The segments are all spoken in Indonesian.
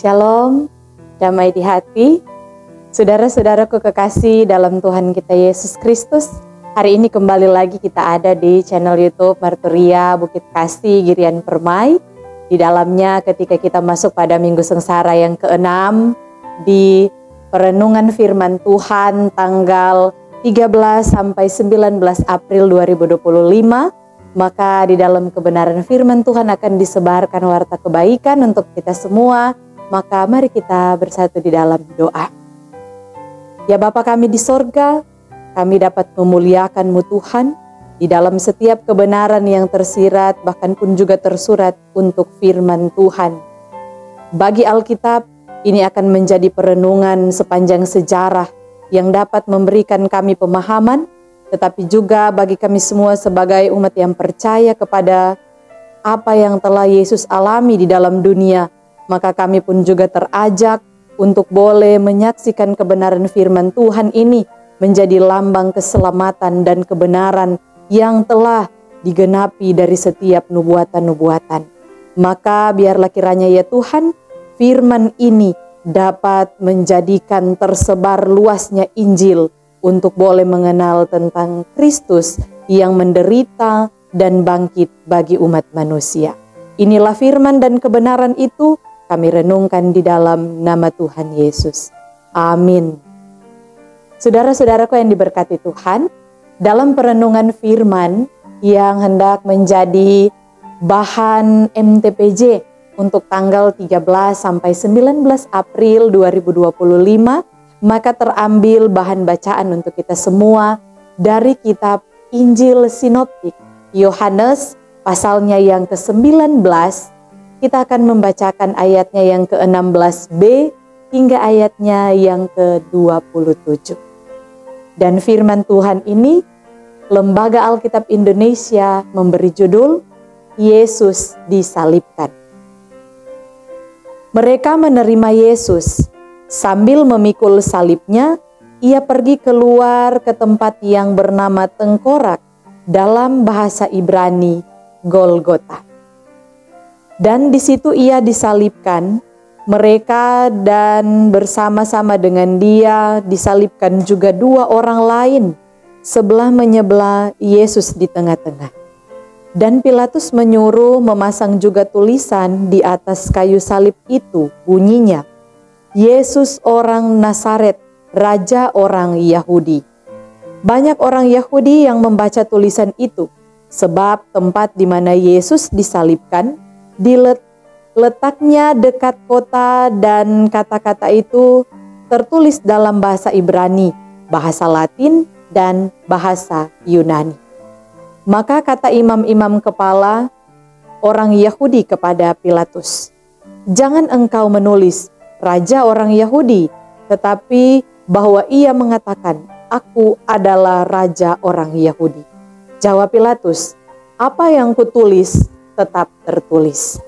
Shalom, damai di hati. Saudara-saudaraku kekasih dalam Tuhan kita Yesus Kristus. Hari ini kembali lagi kita ada di channel YouTube Marturia Bukit Kasih Girian Permai. Di dalamnya ketika kita masuk pada Minggu Sengsara yang ke-6 di perenungan firman Tuhan tanggal 13 sampai 19 April 2025, maka di dalam kebenaran firman Tuhan akan disebarkan warta kebaikan untuk kita semua. Maka mari kita bersatu di dalam doa. Ya Bapa kami di sorga, kami dapat memuliakan-Mu Tuhan di dalam setiap kebenaran yang tersirat bahkan pun juga tersurat untuk firman Tuhan. Bagi Alkitab, ini akan menjadi perenungan sepanjang sejarah yang dapat memberikan kami pemahaman, tetapi juga bagi kami semua sebagai umat yang percaya kepada apa yang telah Yesus alami di dalam dunia, maka kami pun juga terajak untuk boleh menyaksikan kebenaran firman Tuhan ini menjadi lambang keselamatan dan kebenaran yang telah digenapi dari setiap nubuatan-nubuatan. Maka biarlah kiranya ya Tuhan, firman ini dapat menjadikan tersebar luasnya Injil untuk boleh mengenal tentang Kristus yang menderita dan bangkit bagi umat manusia. Inilah firman dan kebenaran itu kami renungkan di dalam nama Tuhan Yesus. Amin. Saudara-saudaraku yang diberkati Tuhan, dalam perenungan firman yang hendak menjadi bahan MTPJ untuk tanggal 13 sampai 19 April 2025, maka terambil bahan bacaan untuk kita semua dari kitab Injil Sinoptik Yohanes pasalnya yang ke-19. Kita akan membacakan ayatnya yang ke-16b hingga ayatnya yang ke-27. Dan firman Tuhan ini, Lembaga Alkitab Indonesia memberi judul, Yesus disalibkan. Mereka menerima Yesus. Sambil memikul salibnya, ia pergi keluar ke tempat yang bernama Tengkorak, dalam bahasa Ibrani, Golgota. Dan di situ ia disalibkan, mereka dan bersama-sama dengan dia disalibkan juga dua orang lain, sebelah menyebelah Yesus di tengah-tengah. Dan Pilatus menyuruh memasang juga tulisan di atas kayu salib itu, bunyinya, Yesus orang Nazaret, Raja orang Yahudi. Banyak orang Yahudi yang membaca tulisan itu, sebab tempat di mana Yesus disalibkan letaknya dekat kota dan kata-kata itu tertulis dalam bahasa Ibrani, bahasa Latin, dan bahasa Yunani. Maka kata imam-imam kepala orang Yahudi kepada Pilatus, "Jangan engkau menulis Raja orang Yahudi, tetapi bahwa ia mengatakan, Aku adalah Raja orang Yahudi." Jawab Pilatus, "Apa yang kutulis tetap tertulis."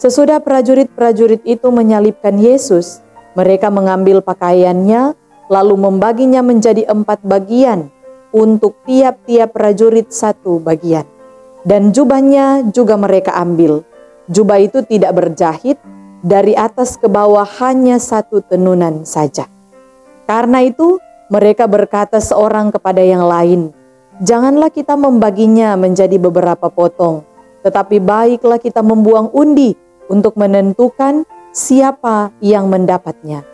Sesudah prajurit-prajurit itu menyalibkan Yesus, mereka mengambil pakaiannya, lalu membaginya menjadi 4 bagian, untuk tiap-tiap prajurit 1 bagian. Dan jubahnya juga mereka ambil. Jubah itu tidak berjahit, dari atas ke bawah hanya 1 tenunan saja. Karena itu, mereka berkata seorang kepada yang lain, "Janganlah kita membaginya menjadi beberapa potong, tetapi baiklah kita membuang undi untuk menentukan siapa yang mendapatnya.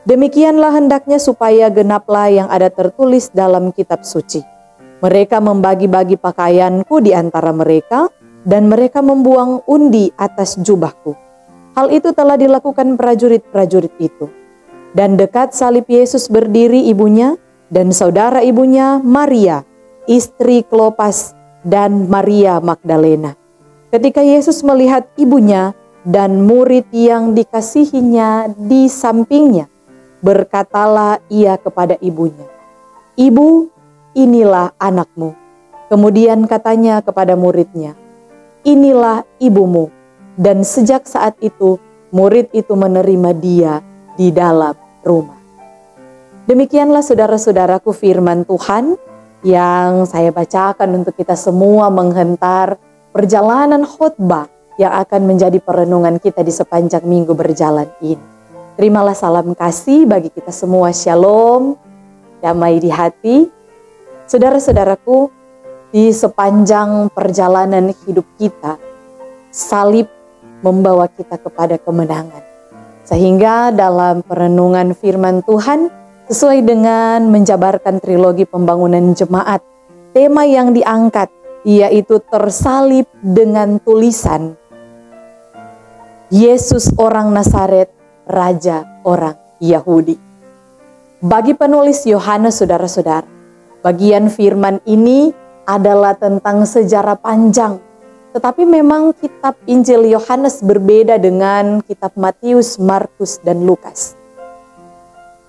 Demikianlah hendaknya supaya genaplah yang ada tertulis dalam kitab suci. Mereka membagi-bagi pakaianku di antara mereka, dan mereka membuang undi atas jubahku." Hal itu telah dilakukan prajurit-prajurit itu. Dan dekat salib Yesus berdiri ibunya dan saudara ibunya Maria, istri Klopas, dan Maria Magdalena. Ketika Yesus melihat ibunya dan murid yang dikasihinya di sampingnya, berkatalah ia kepada ibunya, "Ibu, inilah anakmu." Kemudian katanya kepada muridnya, "Inilah ibumu." Dan sejak saat itu, murid itu menerima dia di dalam rumah. Demikianlah saudara-saudaraku firman Tuhan yang saya bacakan untuk kita semua menghentar perjalanan khotbah yang akan menjadi perenungan kita di sepanjang minggu berjalan ini. Terimalah salam kasih bagi kita semua. Shalom, damai di hati. Saudara-saudaraku, di sepanjang perjalanan hidup kita, salib membawa kita kepada kemenangan. Sehingga dalam perenungan firman Tuhan, sesuai dengan menjabarkan trilogi pembangunan jemaat, tema yang diangkat yaitu tersalib dengan tulisan Yesus orang Nazaret, Raja orang Yahudi. Bagi penulis Yohanes, saudara-saudara, bagian firman ini adalah tentang sejarah panjang. Tetapi memang kitab Injil Yohanes berbeda dengan kitab Matius, Markus, dan Lukas.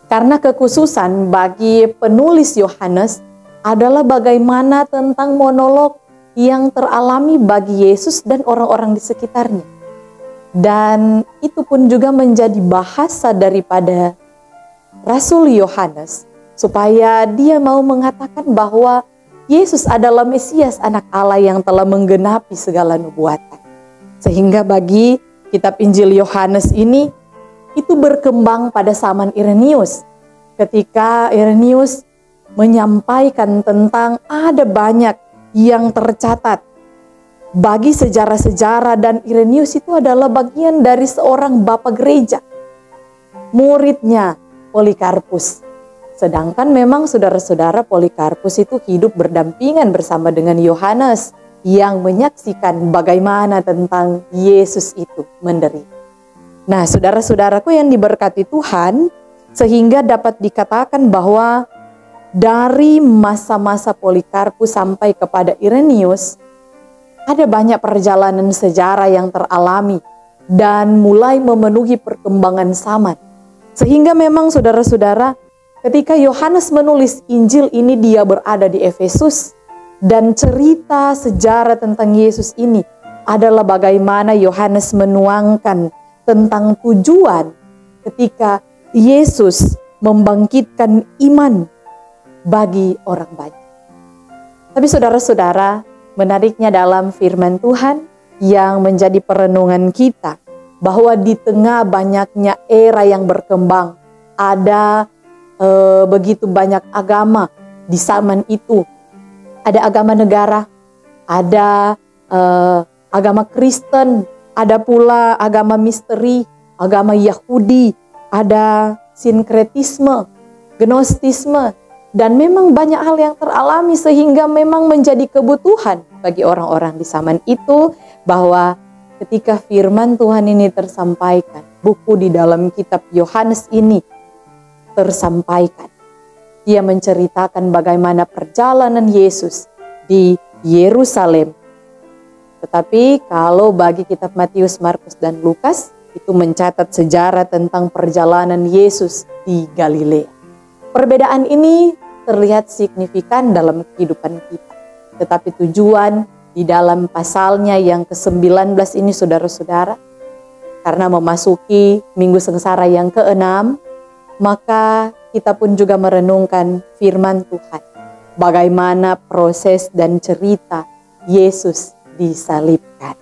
Karena kekhususan bagi penulis Yohanes adalah bagaimana tentang monolog yang teralami bagi Yesus dan orang-orang di sekitarnya. Dan itu pun juga menjadi bahasa daripada Rasul Yohanes, supaya dia mau mengatakan bahwa Yesus adalah Mesias, anak Allah yang telah menggenapi segala nubuatan. Sehingga bagi kitab Injil Yohanes ini, itu berkembang pada zaman Irenaeus. Ketika Irenaeus menyampaikan tentang ada banyak yang tercatat bagi sejarah-sejarah, dan Irenaeus itu adalah bagian dari seorang bapak gereja, muridnya Polikarpus. Sedangkan memang saudara-saudara, Polikarpus itu hidup berdampingan bersama dengan Yohanes yang menyaksikan bagaimana tentang Yesus itu menderita. Nah, saudara-saudaraku yang diberkati Tuhan, sehingga dapat dikatakan bahwa dari masa-masa Polikarpus sampai kepada Irenaeus, ada banyak perjalanan sejarah yang teralami dan mulai memenuhi perkembangan zaman. Sehingga memang saudara-saudara, ketika Yohanes menulis Injil ini, dia berada di Efesus, dan cerita sejarah tentang Yesus ini adalah bagaimana Yohanes menuangkan tentang tujuan ketika Yesus membangkitkan iman bagi orang banyak. Tapi saudara-saudara, menariknya dalam firman Tuhan yang menjadi perenungan kita, bahwa di tengah banyaknya era yang berkembang, ada begitu banyak agama di zaman itu. Ada agama negara, ada agama Kristen, ada pula agama misteri, agama Yahudi, ada sinkretisme, gnostisme, dan memang banyak hal yang teralami sehingga memang menjadi kebutuhan bagi orang-orang di zaman itu bahwa ketika firman Tuhan ini tersampaikan, buku di dalam kitab Yohanes ini tersampaikan. Dia menceritakan bagaimana perjalanan Yesus di Yerusalem. Tetapi kalau bagi kitab Matius, Markus, dan Lukas, itu mencatat sejarah tentang perjalanan Yesus di Galilea. Perbedaan ini terlihat signifikan dalam kehidupan kita. Tetapi tujuan di dalam pasalnya yang ke-19 ini, saudara-saudara, karena memasuki minggu sengsara yang ke-6, maka kita pun juga merenungkan firman Tuhan. Bagaimana proses dan cerita Yesus disalibkan.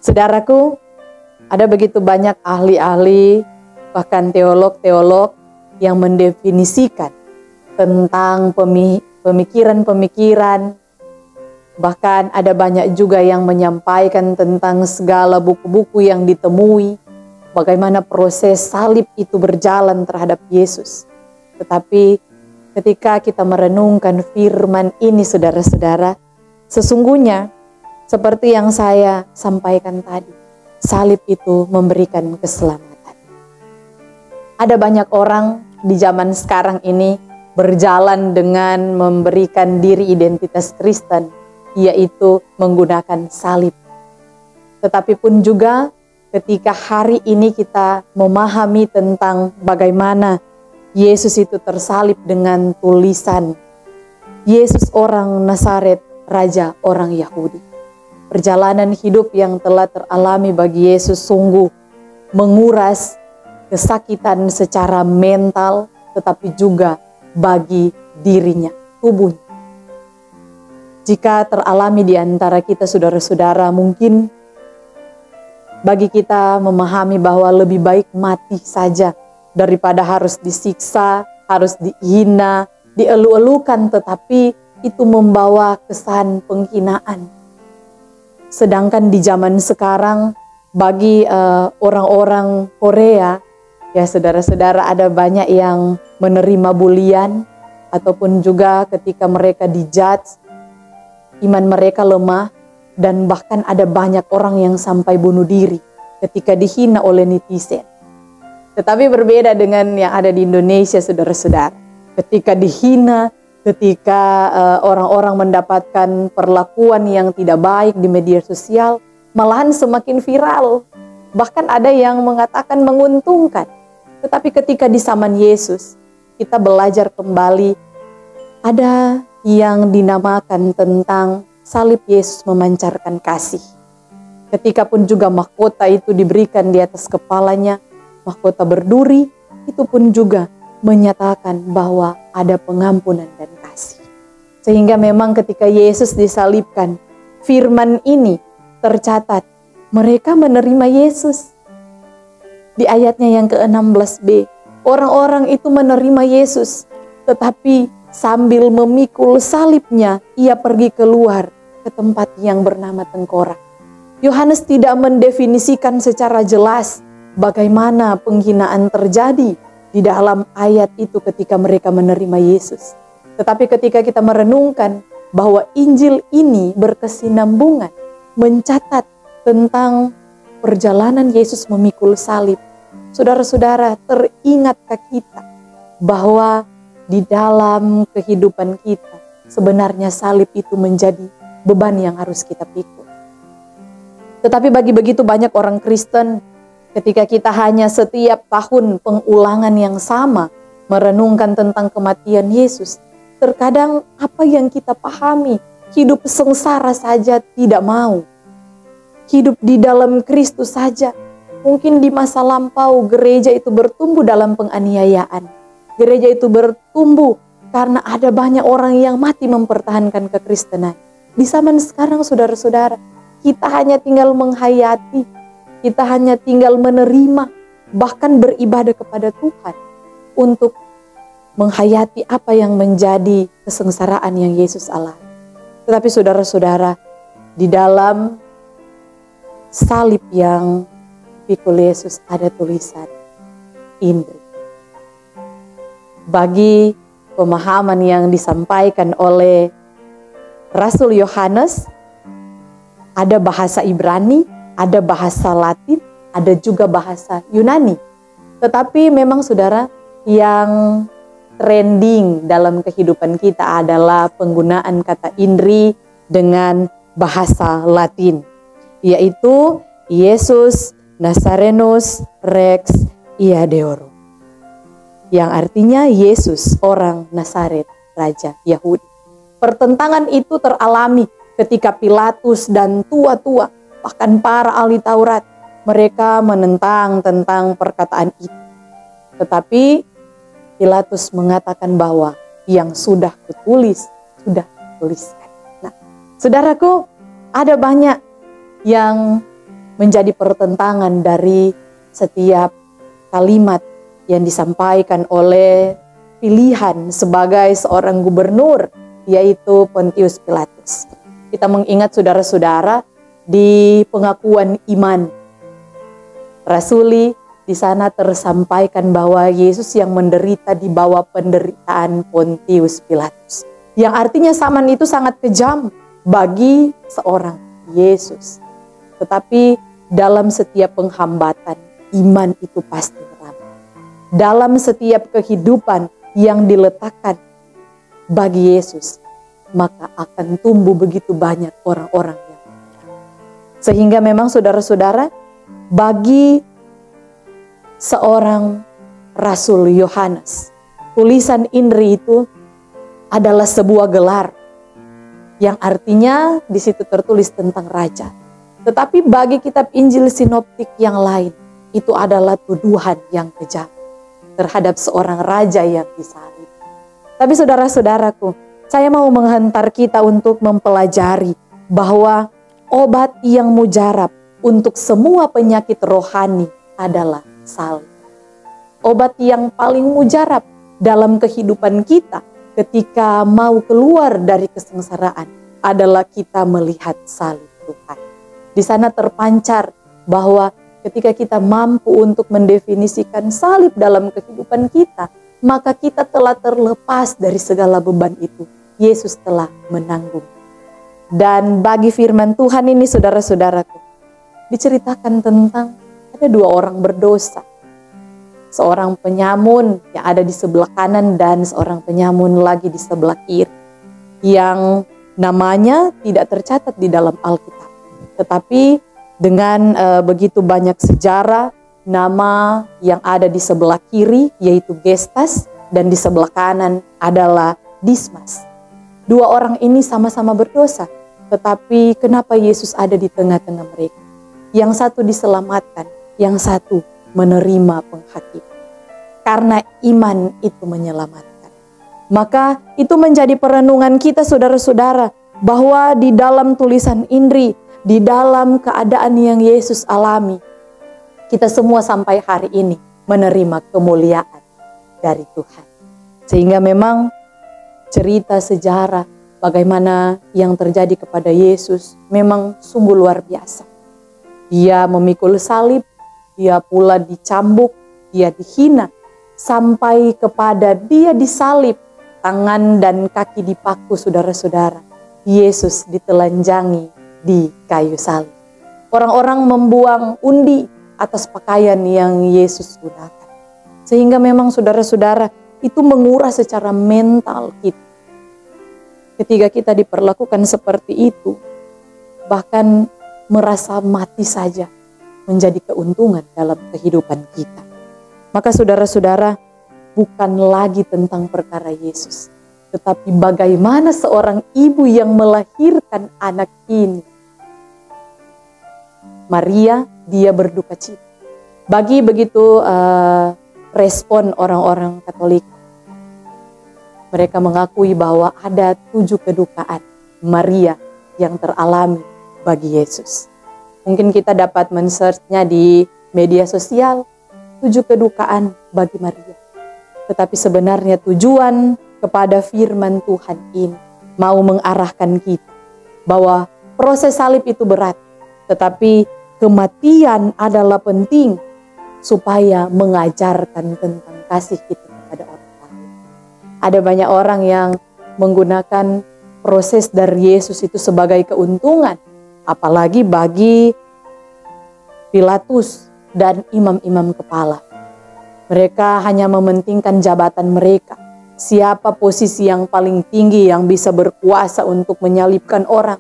Saudaraku, ada begitu banyak ahli-ahli, bahkan teolog-teolog yang mendefinisikan tentang pemikiran-pemikiran. Bahkan ada banyak juga yang menyampaikan tentang segala buku-buku yang ditemui, bagaimana proses salib itu berjalan terhadap Yesus. Tetapi ketika kita merenungkan firman ini, saudara-saudara, sesungguhnya seperti yang saya sampaikan tadi, salib itu memberikan keselamatan. Ada banyak orang di zaman sekarang ini berjalan dengan memberikan diri identitas Kristen, yaitu menggunakan salib. Tetapi pun juga ketika hari ini kita memahami tentang bagaimana Yesus itu tersalib dengan tulisan Yesus orang Nazaret, Raja orang Yahudi. Perjalanan hidup yang telah teralami bagi Yesus sungguh menguras kesakitan secara mental, tetapi juga bagi dirinya, tubuhnya. Jika teralami di antara kita saudara-saudara, mungkin bagi kita memahami bahwa lebih baik mati saja daripada harus disiksa, harus dihina, dielu-elukan, tetapi itu membawa kesan penghinaan. Sedangkan di zaman sekarang, bagi orang-orang Korea, ya saudara-saudara, ada banyak yang menerima bulian, ataupun juga ketika mereka dijudge, iman mereka lemah, dan bahkan ada banyak orang yang sampai bunuh diri ketika dihina oleh netizen. Tetapi berbeda dengan yang ada di Indonesia, saudara-saudara. Ketika dihina, ketika orang-orang mendapatkan perlakuan yang tidak baik di media sosial, malahan semakin viral. Bahkan ada yang mengatakan menguntungkan. Tetapi ketika di zaman Yesus, kita belajar kembali, ada yang dinamakan tentang salib Yesus memancarkan kasih. Ketika pun juga mahkota itu diberikan di atas kepalanya, mahkota berduri, itu pun juga menyatakan bahwa ada pengampunan dan kasih. Sehingga memang ketika Yesus disalibkan, firman ini tercatat, mereka menerima Yesus. Di ayatnya yang ke-16b, orang-orang itu menerima Yesus, tetapi sambil memikul salibnya, ia pergi keluar ke tempat yang bernama Tengkorak. Yohanes tidak mendefinisikan secara jelas bagaimana penghinaan terjadi di dalam ayat itu ketika mereka menerima Yesus. Tetapi ketika kita merenungkan bahwa Injil ini berkesinambungan, mencatat tentang perjalanan Yesus memikul salib, saudara-saudara, teringatkah kita bahwa di dalam kehidupan kita sebenarnya salib itu menjadi beban yang harus kita pikul. Tetapi bagi begitu banyak orang Kristen, ketika kita hanya setiap tahun pengulangan yang sama merenungkan tentang kematian Yesus, terkadang apa yang kita pahami, hidup sengsara saja tidak mau. Hidup di dalam Kristus saja. Mungkin di masa lampau gereja itu bertumbuh dalam penganiayaan. Gereja itu bertumbuh karena ada banyak orang yang mati mempertahankan kekristenan. Di zaman sekarang, saudara-saudara, kita hanya tinggal menghayati, kita hanya tinggal menerima, bahkan beribadah kepada Tuhan untuk menghayati apa yang menjadi kesengsaraan yang Yesus alami. Tetapi saudara-saudara, di dalam salib yang pikul Yesus ada tulisan Indri. Bagi pemahaman yang disampaikan oleh Rasul Yohanes, ada bahasa Ibrani, ada bahasa Latin, ada juga bahasa Yunani. Tetapi memang saudara, yang trending dalam kehidupan kita adalah penggunaan kata Indri dengan bahasa Latin, yaitu Yesus Nazarenus Rex Iadeorum, yang artinya Yesus orang Nazaret, Raja Yahudi. Pertentangan itu teralami ketika Pilatus dan tua-tua, bahkan para ahli Taurat, mereka menentang tentang perkataan itu. Tetapi Pilatus mengatakan bahwa yang sudah kutulis, sudah kutuliskan. Nah, saudaraku, ada banyak yang menjadi pertentangan dari setiap kalimat yang disampaikan oleh pilihan sebagai seorang gubernur, yaitu Pontius Pilatus. Kita mengingat saudara-saudara di pengakuan iman rasuli, di sana tersampaikan bahwa Yesus yang menderita di bawah penderitaan Pontius Pilatus. Yang artinya zaman itu sangat kejam bagi seorang Yesus. Tetapi dalam setiap penghambatan, iman itu pasti ramah. Dalam setiap kehidupan yang diletakkan bagi Yesus, maka akan tumbuh begitu banyak orang-orang yang sehingga memang saudara-saudara, bagi seorang Rasul Yohanes, tulisan Indri itu adalah sebuah gelar yang artinya di situ tertulis tentang raja. Tetapi bagi kitab Injil sinoptik yang lain, itu adalah tuduhan yang kejam terhadap seorang raja yang disalib. Tapi saudara-saudaraku, saya mau menghantar kita untuk mempelajari bahwa obat yang mujarab untuk semua penyakit rohani adalah salib. Obat yang paling mujarab dalam kehidupan kita ketika mau keluar dari kesengsaraan adalah kita melihat salib Tuhan. Di sana terpancar bahwa ketika kita mampu untuk mendefinisikan salib dalam kehidupan kita, maka kita telah terlepas dari segala beban itu. Yesus telah menanggung. Dan bagi firman Tuhan ini, saudara-saudaraku, diceritakan tentang ada dua orang berdosa. Seorang penyamun yang ada di sebelah kanan dan seorang penyamun lagi di sebelah kiri, yang namanya tidak tercatat di dalam Alkitab. Tetapi dengan begitu banyak sejarah, nama yang ada di sebelah kiri yaitu Gestas dan di sebelah kanan adalah Dismas. Dua orang ini sama-sama berdosa, tetapi kenapa Yesus ada di tengah-tengah mereka? Yang satu diselamatkan, yang satu menerima penghakiman. Karena iman itu menyelamatkan. Maka itu menjadi perenungan kita, saudara-saudara, bahwa di dalam tulisan Indri, di dalam keadaan yang Yesus alami, kita semua sampai hari ini menerima kemuliaan dari Tuhan. Sehingga memang cerita sejarah bagaimana yang terjadi kepada Yesus memang sungguh luar biasa. Dia memikul salib, dia pula dicambuk, dia dihina, sampai kepada dia disalib, tangan dan kaki dipaku, saudara-saudara. Yesus ditelanjangi di kayu salib. Orang-orang membuang undi atas pakaian yang Yesus gunakan. Sehingga memang saudara-saudara, itu menguras secara mental kita. Ketika kita diperlakukan seperti itu, bahkan merasa mati saja menjadi keuntungan dalam kehidupan kita. Maka saudara-saudara, bukan lagi tentang perkara Yesus, tetapi bagaimana seorang ibu yang melahirkan anak ini. Maria, dia berduka cita. Bagi begitu respon orang-orang Katolik, mereka mengakui bahwa ada 7 kedukaan Maria yang teralami bagi Yesus. Mungkin kita dapat men-search-nya di media sosial, 7 kedukaan bagi Maria. Tetapi sebenarnya tujuan kepada firman Tuhan ini mau mengarahkan kita bahwa proses salib itu berat, tetapi kematian adalah penting supaya mengajarkan tentang kasih kita kepada orang lain. Ada banyak orang yang menggunakan proses dari Yesus itu sebagai keuntungan, apalagi bagi Pilatus dan imam-imam kepala. Mereka hanya mementingkan jabatan mereka. Siapa posisi yang paling tinggi yang bisa berkuasa untuk menyalibkan orang.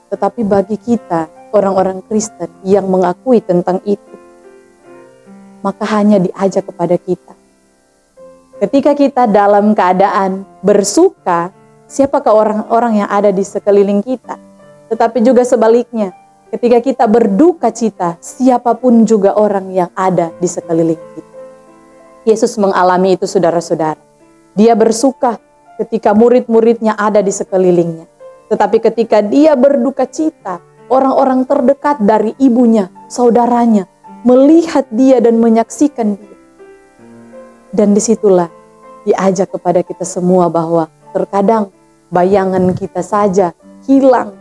Tetapi bagi kita, orang-orang Kristen yang mengakui tentang itu, maka hanya diajak kepada kita. Ketika kita dalam keadaan bersuka, siapakah orang-orang yang ada di sekeliling kita? Tetapi juga sebaliknya, ketika kita berduka cita, siapapun juga orang yang ada di sekeliling kita. Yesus mengalami itu, saudara-saudara. Dia bersuka ketika murid-muridnya ada di sekelilingnya. Tetapi ketika dia berduka cita, orang-orang terdekat dari ibunya, saudaranya, melihat dia dan menyaksikan dia. Dan disitulah diajak kepada kita semua bahwa terkadang bayangan kita saja hilang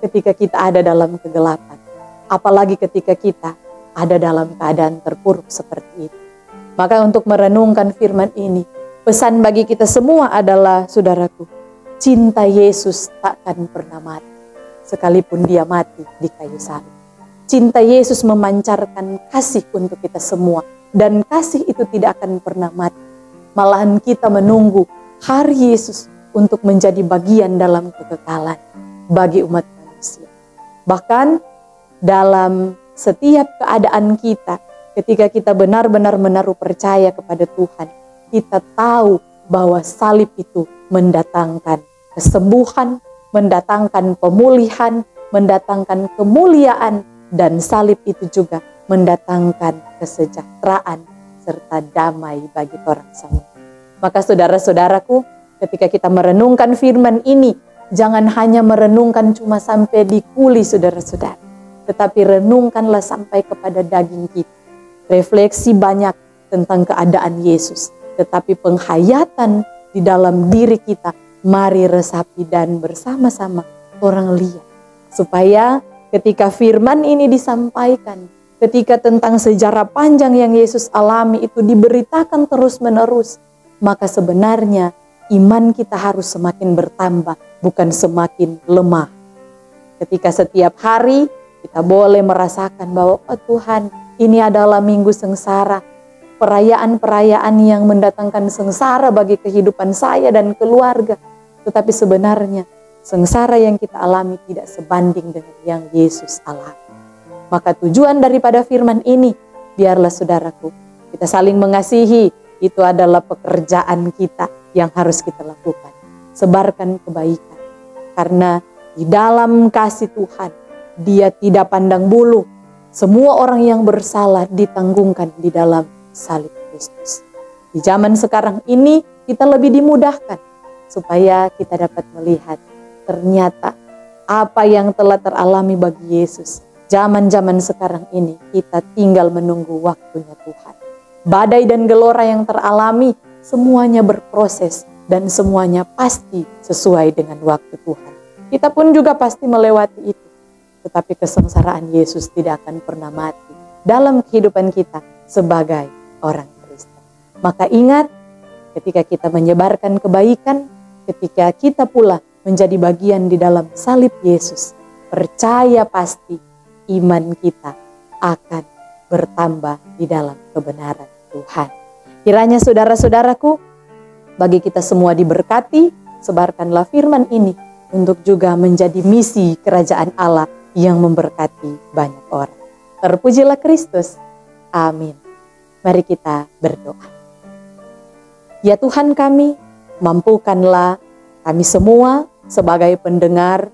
ketika kita ada dalam kegelapan. Apalagi ketika kita ada dalam keadaan terpuruk seperti itu. Maka untuk merenungkan firman ini, pesan bagi kita semua adalah, saudaraku, cinta Yesus takkan pernah mati, sekalipun dia mati di kayu salib. Cinta Yesus memancarkan kasih untuk kita semua, dan kasih itu tidak akan pernah mati. Malahan kita menunggu hari Yesus untuk menjadi bagian dalam kekekalan bagi umat manusia. Bahkan dalam setiap keadaan kita, ketika kita benar-benar menaruh percaya kepada Tuhan, kita tahu bahwa salib itu mendatangkan kesembuhan, mendatangkan pemulihan, mendatangkan kemuliaan, dan salib itu juga mendatangkan kesejahteraan serta damai bagi orang semua. Maka saudara-saudaraku, ketika kita merenungkan firman ini, jangan hanya merenungkan cuma sampai di kuli, saudara-saudara. tetapi renungkanlah sampai kepada daging kita. Refleksi banyak tentang keadaan Yesus, tetapi penghayatan di dalam diri kita, mari resapi dan bersama-sama orang lihat. Supaya ketika firman ini disampaikan, ketika tentang sejarah panjang yang Yesus alami itu diberitakan terus-menerus, maka sebenarnya iman kita harus semakin bertambah, bukan semakin lemah. Ketika setiap hari kita boleh merasakan bahwa oh Tuhan, ini adalah minggu sengsara, perayaan-perayaan yang mendatangkan sengsara bagi kehidupan saya dan keluarga. Tetapi sebenarnya sengsara yang kita alami tidak sebanding dengan yang Yesus alami. Maka tujuan daripada firman ini, biarlah saudaraku, kita saling mengasihi. Itu adalah pekerjaan kita yang harus kita lakukan. Sebarkan kebaikan. Karena di dalam kasih Tuhan, Dia tidak pandang bulu. Semua orang yang bersalah ditanggungkan di dalam salib Kristus. Di zaman sekarang ini kita lebih dimudahkan supaya kita dapat melihat ternyata apa yang telah teralami bagi Yesus. Zaman-zaman sekarang ini kita tinggal menunggu waktunya Tuhan. Badai dan gelora yang teralami semuanya berproses dan semuanya pasti sesuai dengan waktu Tuhan. Kita pun juga pasti melewati itu. Tetapi kesengsaraan Yesus tidak akan pernah mati dalam kehidupan kita sebagai orang Kristen. Maka ingat, ketika kita menyebarkan kebaikan, ketika kita pula menjadi bagian di dalam salib Yesus, percaya pasti iman kita akan bertambah di dalam kebenaran Tuhan. Kiranya saudara-saudaraku, bagi kita semua diberkati, sebarkanlah firman ini untuk juga menjadi misi kerajaan Allah yang memberkati banyak orang. Terpujilah Kristus. Amin. Mari kita berdoa. Ya Tuhan kami, mampukanlah kami semua sebagai pendengar,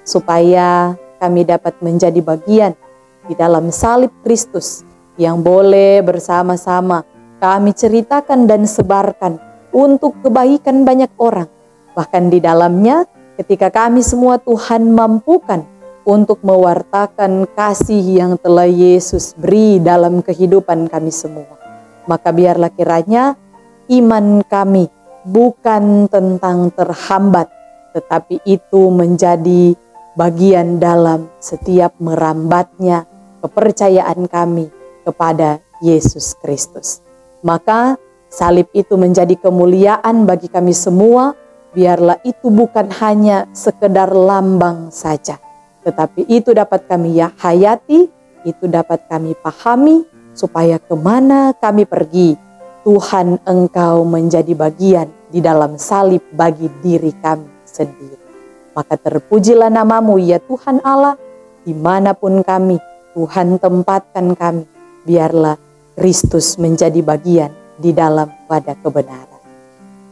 supaya kami dapat menjadi bagian di dalam salib Kristus yang boleh bersama-sama kami ceritakan dan sebarkan untuk kebaikan banyak orang. Bahkan di dalamnya, ketika kami semua Tuhan mampukan untuk mewartakan kasih yang telah Yesus beri dalam kehidupan kami semua. Maka biarlah kiranya iman kami bukan tentang terhambat, tetapi itu menjadi bagian dalam setiap merambatnya kepercayaan kami kepada Yesus Kristus. Maka salib itu menjadi kemuliaan bagi kami semua. Biarlah itu bukan hanya sekedar lambang saja, tetapi itu dapat kami hayati, itu dapat kami pahami, supaya kemana kami pergi, Tuhan Engkau menjadi bagian di dalam salib bagi diri kami sendiri. Maka terpujilah namamu ya Tuhan Allah, dimanapun kami, Tuhan tempatkan kami, biarlah Kristus menjadi bagian di dalam wadah kebenaran.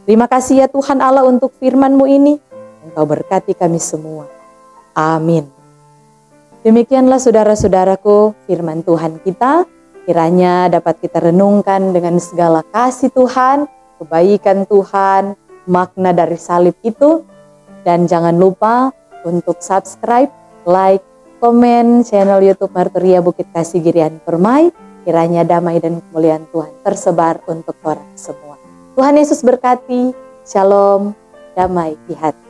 Terima kasih ya Tuhan Allah untuk firman-Mu ini, Engkau berkati kami semua. Amin. Demikianlah saudara-saudaraku firman Tuhan kita, kiranya dapat kita renungkan dengan segala kasih Tuhan, kebaikan Tuhan, makna dari salib itu. Dan jangan lupa untuk subscribe, like, komen channel YouTube Marturia Bukit Kasih Girian Permai. Kiranya damai dan kemuliaan Tuhan tersebar untuk orang semua. Tuhan Yesus berkati. Shalom, damai di hati.